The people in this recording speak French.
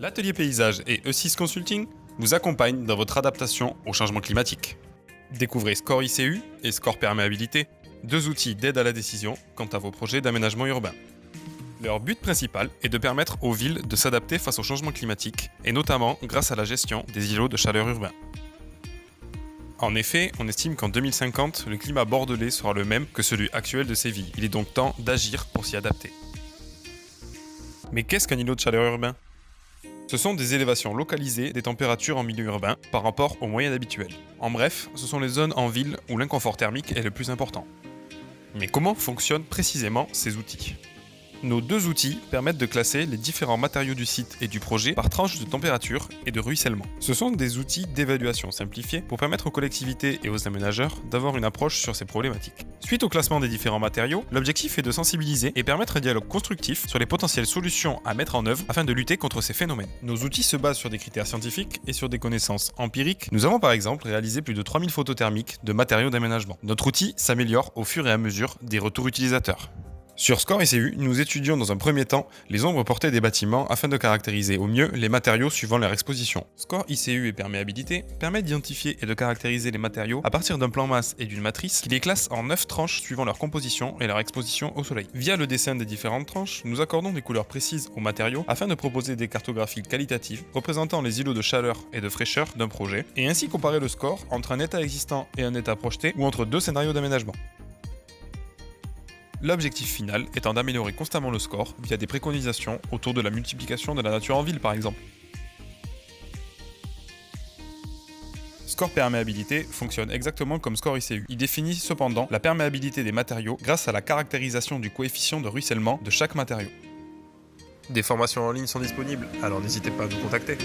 L'atelier paysage et E6 Consulting vous accompagnent dans votre adaptation au changement climatique. Découvrez Score ICU et Score Perméabilité, deux outils d'aide à la décision quant à vos projets d'aménagement urbain. Leur but principal est de permettre aux villes de s'adapter face au changement climatique, et notamment grâce à la gestion des îlots de chaleur urbains. En effet, on estime qu'en 2050, le climat bordelais sera le même que celui actuel de Séville. Il est donc temps d'agir pour s'y adapter. Mais qu'est-ce qu'un îlot de chaleur urbain ? Ce sont des élévations localisées des températures en milieu urbain par rapport aux moyennes habituelles. En bref, ce sont les zones en ville où l'inconfort thermique est le plus important. Mais comment fonctionnent précisément ces outils ? Nos deux outils permettent de classer les différents matériaux du site et du projet par tranche de température et de ruissellement. Ce sont des outils d'évaluation simplifiés pour permettre aux collectivités et aux aménageurs d'avoir une approche sur ces problématiques. Suite au classement des différents matériaux, l'objectif est de sensibiliser et permettre un dialogue constructif sur les potentielles solutions à mettre en œuvre afin de lutter contre ces phénomènes. Nos outils se basent sur des critères scientifiques et sur des connaissances empiriques. Nous avons par exemple réalisé plus de 3000 photos thermiques de matériaux d'aménagement. Notre outil s'améliore au fur et à mesure des retours utilisateurs. Sur Score ICU, nous étudions dans un premier temps les ombres portées des bâtiments afin de caractériser au mieux les matériaux suivant leur exposition. Score ICU et perméabilité permettent d'identifier et de caractériser les matériaux à partir d'un plan masse et d'une matrice qui les classe en 9 tranches suivant leur composition et leur exposition au soleil. Via le dessin des différentes tranches, nous accordons des couleurs précises aux matériaux afin de proposer des cartographies qualitatives représentant les îlots de chaleur et de fraîcheur d'un projet et ainsi comparer le score entre un état existant et un état projeté ou entre deux scénarios d'aménagement. L'objectif final étant d'améliorer constamment le score via des préconisations autour de la multiplication de la nature en ville par exemple. Score Perméabilité fonctionne exactement comme Score ICU. Il définit cependant la perméabilité des matériaux grâce à la caractérisation du coefficient de ruissellement de chaque matériau. Des formations en ligne sont disponibles, alors n'hésitez pas à nous contacter.